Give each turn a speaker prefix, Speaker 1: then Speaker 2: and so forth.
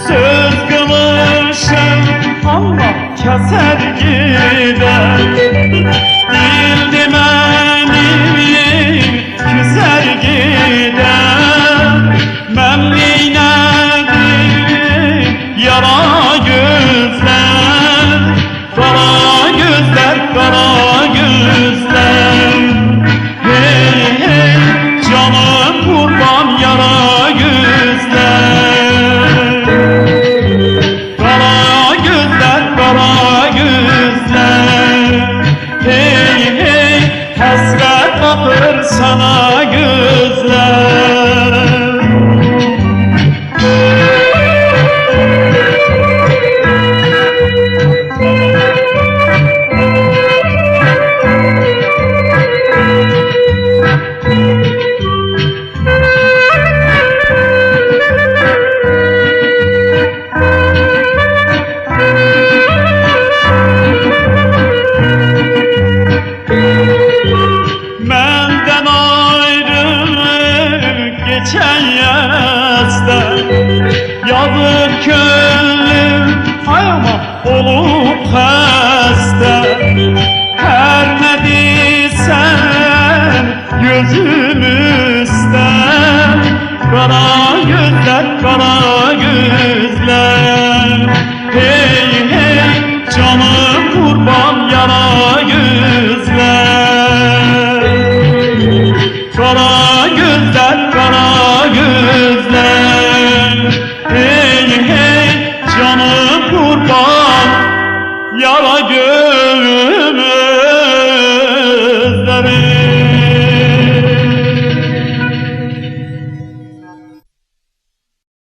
Speaker 1: Söz kılışım Allah keser gider. Dil demenim küser gider. Memlinedir yara gözler, kara gözler, kara gözler. Hey hey canım kurban yara gözler. Kara gözler, kara gözler. Hey hey hasret bakır sana gözler. Menden ayrılık geçen yazda, yazık gönlüm ay ama olup hasta. Her ne diysen gözüm ister. Kara gözler, kara gözler. Hey hey canım kurban yara gözler. Kara gözler, kara gözler.